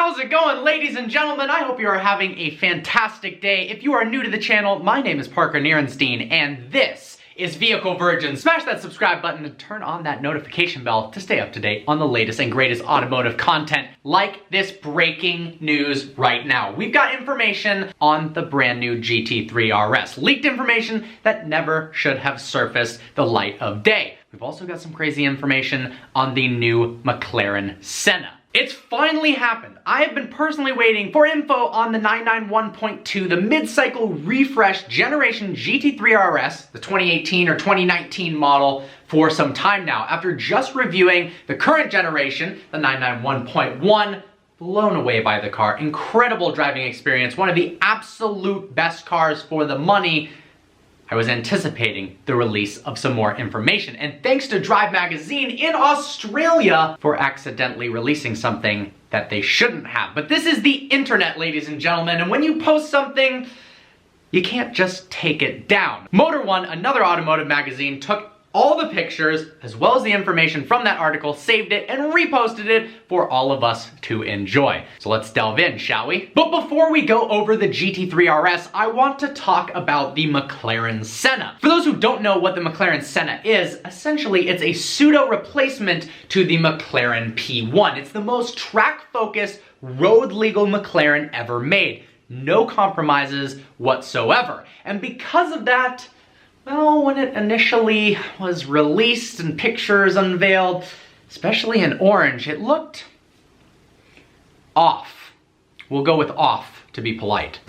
How's it going, ladies and gentlemen? I hope you are having a fantastic day. If you are new to the channel, my name is Parker Nierenstein, and this is Vehicle Virgin. Smash that subscribe button and turn on that notification bell to stay up to date on the latest and greatest automotive content, like this breaking news right now. We've got information on the brand new GT3 RS. Leaked information that never should have surfaced the light of day. We've also got some crazy information on the new McLaren Senna. It's finally happened. I have been personally waiting for info on the 991.2, the mid-cycle refresh generation GT3 RS, the 2018 or 2019 model, for some time now. After just reviewing the current generation, the 991.1, blown away by the car. Incredible driving experience, one of the absolute best cars for the money. I was anticipating the release of some more information, and thanks to Drive Magazine in Australia for accidentally releasing something that they shouldn't have. But this is the internet, ladies and gentlemen, and when you post something, you can't just take it down. Motor One, another automotive magazine, took all the pictures as well as the information from that article, saved it, and reposted it for all of us to enjoy. So let's delve in, shall we? But before we go over the GT3 RS, I want to talk about the McLaren Senna. For those who don't know what the McLaren Senna is, essentially it's a pseudo replacement to the McLaren P1. It's the most track-focused, road-legal McLaren ever made. No compromises whatsoever. And because of that, well, when it initially was released and pictures unveiled, especially in orange, it looked off. We'll go with off to be polite.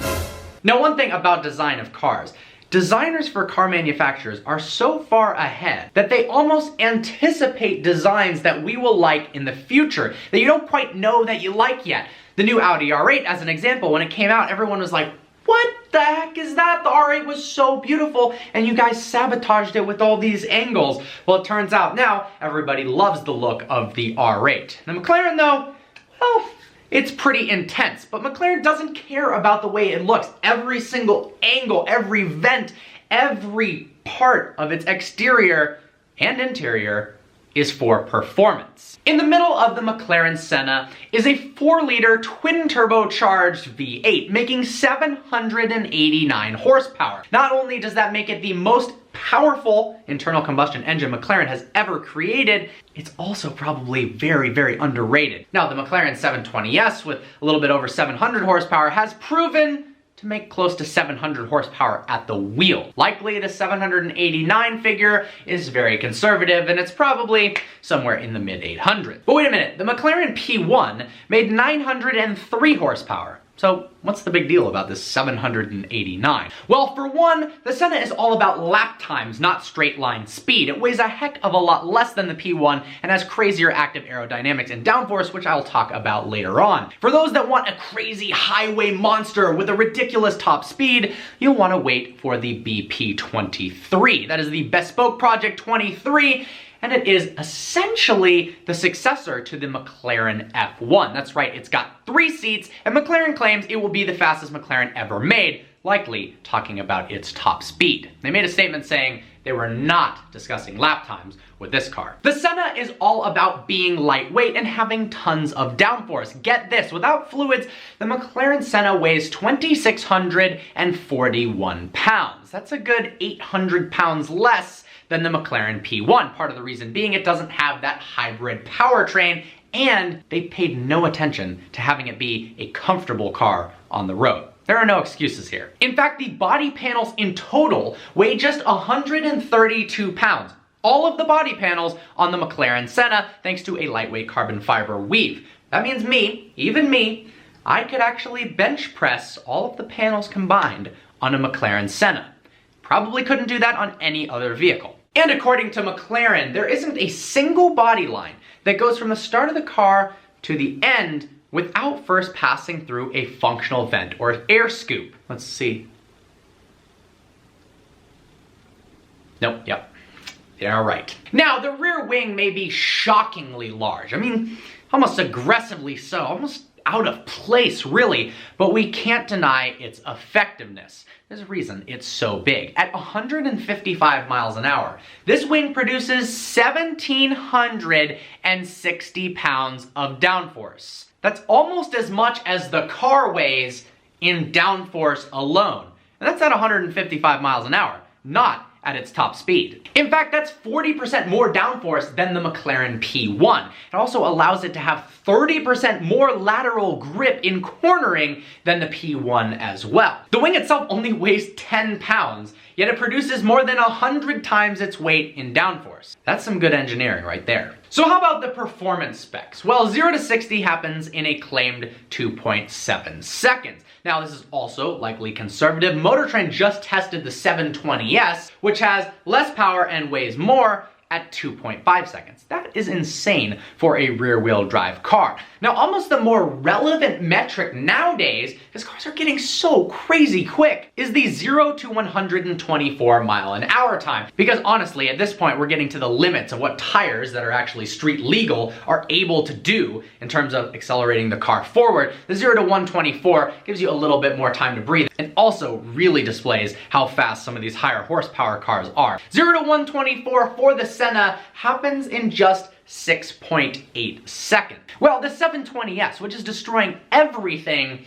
Now, one thing about design of cars, designers for car manufacturers are so far ahead that they almost anticipate designs that we will like in the future that you don't quite know that you like yet. The new Audi R8, as an example, when it came out, everyone was like, what the heck is that? The R8 was so beautiful, and you guys sabotaged it with all these angles. Well, it turns out now everybody loves the look of the R8. The McLaren, though, well, it's pretty intense, but McLaren doesn't care about the way it looks. Every single angle, every vent, every part of its exterior and interior is for performance. In the middle of the McLaren Senna is a 4-liter twin-turbocharged V8, making 789 horsepower. Not only does that make it the most powerful internal combustion engine McLaren has ever created, it's also probably very, very underrated. Now, the McLaren 720S with a little bit over 700 horsepower has proven to make close to 700 horsepower at the wheel. Likely the 789 figure is very conservative, and it's probably somewhere in the mid-800s. But wait a minute, the McLaren P1 made 903 horsepower. So what's the big deal about this 789? Well, for one, the Senna is all about lap times, not straight line speed. It weighs a heck of a lot less than the P1 and has crazier active aerodynamics and downforce, which I'll talk about later on. For those that want a crazy highway monster with a ridiculous top speed, you'll want to wait for the BP23. That is the Bespoke Project 23, and it is essentially the successor to the McLaren F1. That's right, it's got 3 seats, and McLaren claims it will be the fastest McLaren ever made, likely talking about its top speed. They made a statement saying they were not discussing lap times with this car. The Senna is all about being lightweight and having tons of downforce. Get this, without fluids, the McLaren Senna weighs 2,641 pounds. That's a good 800 pounds less than the McLaren P1. Part of the reason being it doesn't have that hybrid powertrain, and they paid no attention to having it be a comfortable car on the road. There are no excuses here. In fact, the body panels in total weigh just 132 pounds. All of the body panels on the McLaren Senna, thanks to a lightweight carbon fiber weave. That means me, even me, I could actually bench press all of the panels combined on a McLaren Senna. Probably couldn't do that on any other vehicle. And according to McLaren, there isn't a single body line that goes from the start of the car to the end without first passing through a functional vent or air scoop. Let's see. Nope, yep. Yeah, right. Now, the rear wing may be shockingly large. I mean, almost aggressively so, almost out of place, really, but we can't deny its effectiveness. There's a reason it's so big. At 155 miles an hour, this wing produces 1,760 pounds of downforce. That's almost as much as the car weighs in downforce alone. And that's at 155 miles an hour, not at its top speed. In fact, that's 40% more downforce than the McLaren P1. It also allows it to have 30% more lateral grip in cornering than the P1 as well. The wing itself only weighs 10 pounds, yet it produces more than 100 times its weight in downforce. That's some good engineering right there. So how about the performance specs? Well, 0 to 60 happens in a claimed 2.7 seconds. Now, this is also likely conservative. Motor Trend just tested the 720S, which has less power and weighs more, at 2.5 seconds. That is insane for a rear-wheel drive car. Now, almost the more relevant metric nowadays, because cars are getting so crazy quick, is the 0 to 124 mile an hour time. Because honestly, at this point, we're getting to the limits of what tires that are actually street legal are able to do in terms of accelerating the car forward. The 0 to 124 gives you a little bit more time to breathe, and also really displays how fast some of these higher horsepower cars are. 0 to 124 for the Senna happens in just 6.8 seconds. Well, the 720S, which is destroying everything,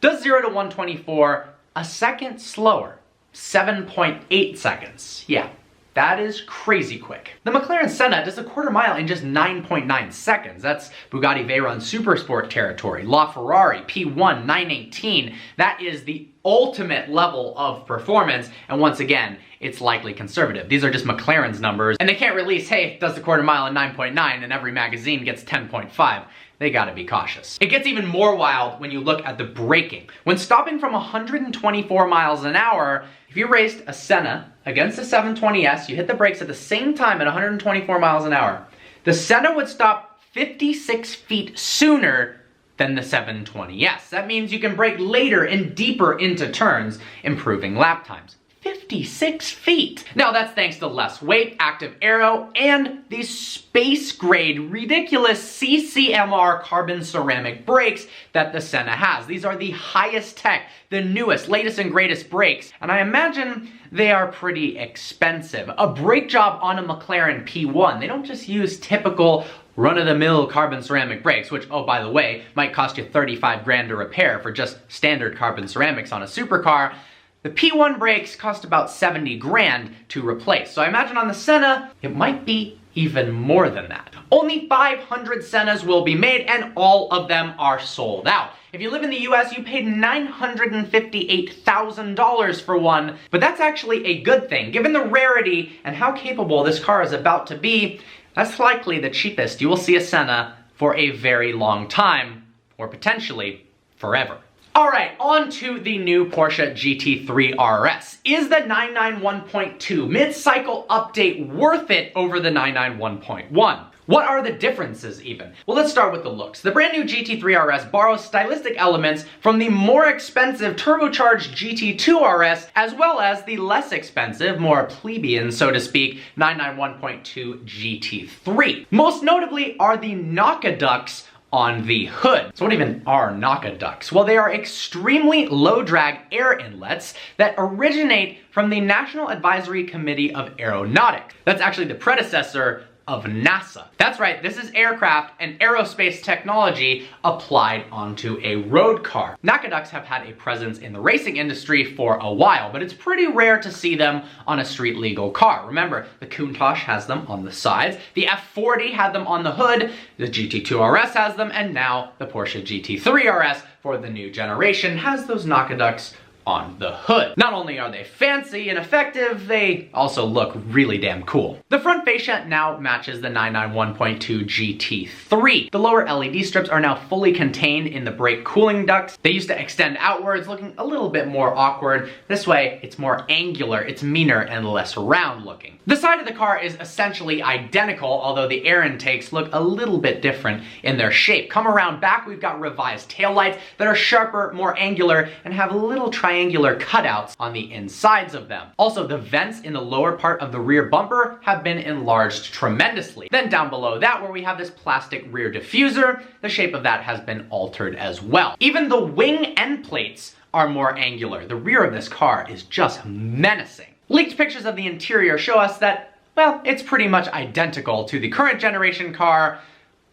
does 0 to 124 a second slower, 7.8 seconds. Yeah, that is crazy quick. The McLaren Senna does a quarter mile in just 9.9 seconds. That's Bugatti Veyron Supersport territory. LaFerrari P1 918. That is the ultimate level of performance, and once again, it's likely conservative. These are just McLaren's numbers, and they can't release, hey, does the quarter mile in 9.9 and every magazine gets 10.5. They gotta be cautious. It gets even more wild when you look at the braking. When stopping from 124 miles an hour, if you raced a Senna against a 720S, you hit the brakes at the same time at 124 miles an hour, the Senna would stop 56 feet sooner than the 720S. That means you can brake later and deeper into turns, improving lap times. 56 feet. Now that's thanks to less weight, active aero, and these space-grade, ridiculous CCMR carbon ceramic brakes that the Senna has. These are the highest tech, the newest, latest and greatest brakes, and I imagine they are pretty expensive. A brake job on a McLaren P1, they don't just use typical run-of-the-mill carbon ceramic brakes, which, oh, by the way, might cost you 35 grand to repair for just standard carbon ceramics on a supercar. The P1 brakes cost about 70 grand to replace. So I imagine on the Senna, it might be even more than that. Only 500 Sennas will be made, and all of them are sold out. If you live in the US, you paid $958,000 for one, but that's actually a good thing. Given the rarity and how capable this car is about to be, that's likely the cheapest you will see a Senna for a very long time, or potentially forever. Alright, on to the new Porsche GT3 RS. Is the 991.2 mid-cycle update worth it over the 991.1? What are the differences even? Well, let's start with the looks. The brand new GT3 RS borrows stylistic elements from the more expensive turbocharged GT2 RS, as well as the less expensive, more plebeian, so to speak, 991.2 GT3. Most notably are the Nakaducts on the hood. So what even are Nakaducts? Well, they are extremely low-drag air inlets that originate from the National Advisory Committee of Aeronautics. That's actually the predecessor of NASA. That's right, this is aircraft and aerospace technology applied onto a road car. Nakaducts have had a presence in the racing industry for a while, but it's pretty rare to see them on a street legal car. Remember, the Countach has them on the sides, the F40 had them on the hood, the GT2 RS has them, and now the Porsche GT3 RS for the new generation has those Nakaducts on the hood. Not only are they fancy and effective, they also look really damn cool. The front fascia now matches the 991.2 GT3. The lower LED strips are now fully contained in the brake cooling ducts. They used to extend outwards, looking a little bit more awkward. This way, it's more angular, it's meaner, and less round looking. The side of the car is essentially identical, although the air intakes look a little bit different in their shape. Come around back, we've got revised taillights that are sharper, more angular, and have little triangular triangular cutouts on the insides of them. Also, the vents in the lower part of the rear bumper have been enlarged tremendously. Then down below that, where we have this plastic rear diffuser, the shape of that has been altered as well. Even the wing end plates are more angular. The rear of this car is just menacing. Leaked pictures of the interior show us that, well, it's pretty much identical to the current generation car,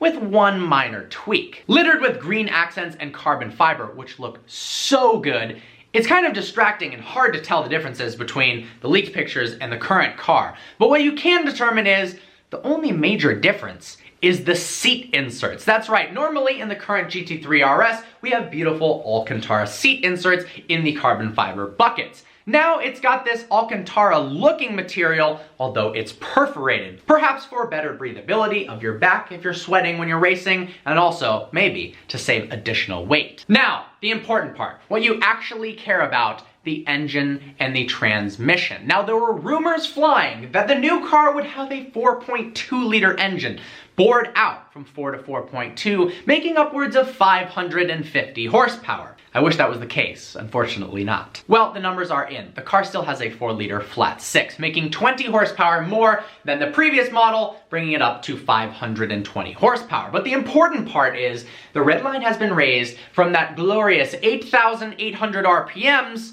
with one minor tweak. Littered with green accents and carbon fiber, which look so good, it's kind of distracting and hard to tell the differences between the leaked pictures and the current car. But what you can determine is the only major difference is the seat inserts. That's right, normally in the current GT3 RS, we have beautiful Alcantara seat inserts in the carbon fiber buckets. Now it's got this Alcantara looking material, although it's perforated, perhaps for better breathability of your back if you're sweating when you're racing, and also maybe to save additional weight. Now, the important part, what you actually care about, the engine and the transmission. Now, there were rumors flying that the new car would have a 4.2 liter engine, bored out from 4 to 4.2, making upwards of 550 horsepower. I wish that was the case, unfortunately not. Well, the numbers are in. The car still has a 4 liter flat 6, making 20 horsepower more than the previous model, bringing it up to 520 horsepower. But the important part is the red line has been raised from that glorious 8,800 RPMs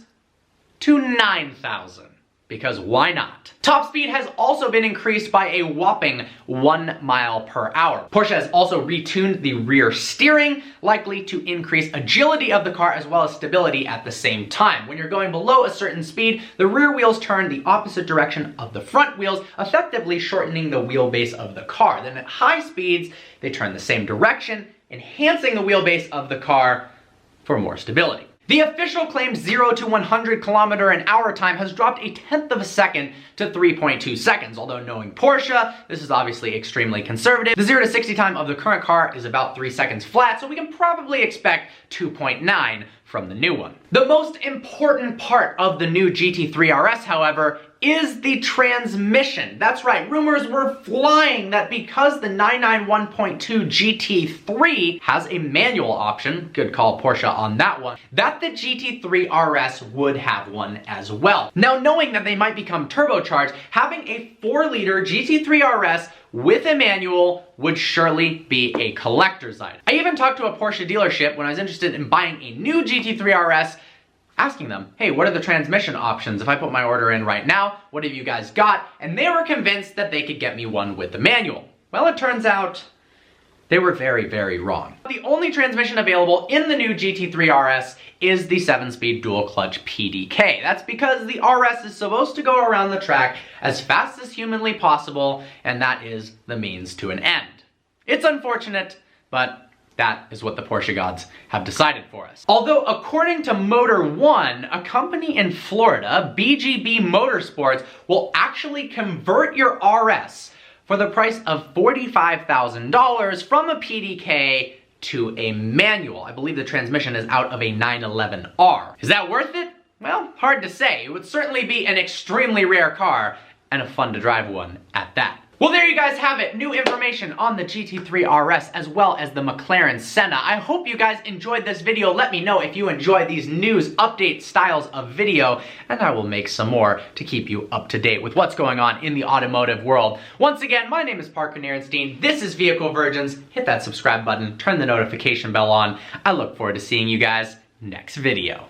to 9,000. Because why not? Top speed has also been increased by a whopping 1 mile per hour. Porsche has also retuned the rear steering, likely to increase agility of the car as well as stability at the same time. When you're going below a certain speed, the rear wheels turn the opposite direction of the front wheels, effectively shortening the wheelbase of the car. Then at high speeds, they turn the same direction, enhancing the wheelbase of the car for more stability. The official claimed 0 to 100 km/h time has dropped a tenth of a second to 3.2 seconds, although knowing Porsche, this is obviously extremely conservative. The 0 to 60 time of the current car is about 3 seconds flat, so we can probably expect 2.9 from the new one. The most important part of the new GT3 RS, however, is the transmission. That's right, rumors were flying that because the 991.2 GT3 has a manual option, good call Porsche on that one, that the GT3 RS would have one as well. Now, knowing that they might become turbocharged, having a 4-liter GT3 RS with a manual would surely be a collector's item. I even talked to a Porsche dealership when I was interested in buying a new GT3 RS, asking them, hey, what are the transmission options? If I put my order in right now, what have you guys got? And they were convinced that they could get me one with the manual. Well, it turns out they were very, very wrong. The only transmission available in the new GT3 RS is the 7-speed dual-clutch PDK. That's because the RS is supposed to go around the track as fast as humanly possible, and that is the means to an end. It's unfortunate, but that is what the Porsche gods have decided for us. Although, according to Motor One, a company in Florida, BGB Motorsports, will actually convert your RS for the price of $45,000 from a PDK to a manual. I believe the transmission is out of a 911R. Is that worth it? Well, hard to say. It would certainly be an extremely rare car, and a fun to drive one at that. Well, there you guys have it. New information on the GT3 RS as well as the McLaren Senna. I hope you guys enjoyed this video. Let me know if you enjoy these news update styles of video, and I will make some more to keep you up to date with what's going on in the automotive world. Once again, my name is Parker Nierenstein. This is Vehicle Virgins. Hit that subscribe button, turn the notification bell on. I look forward to seeing you guys next video.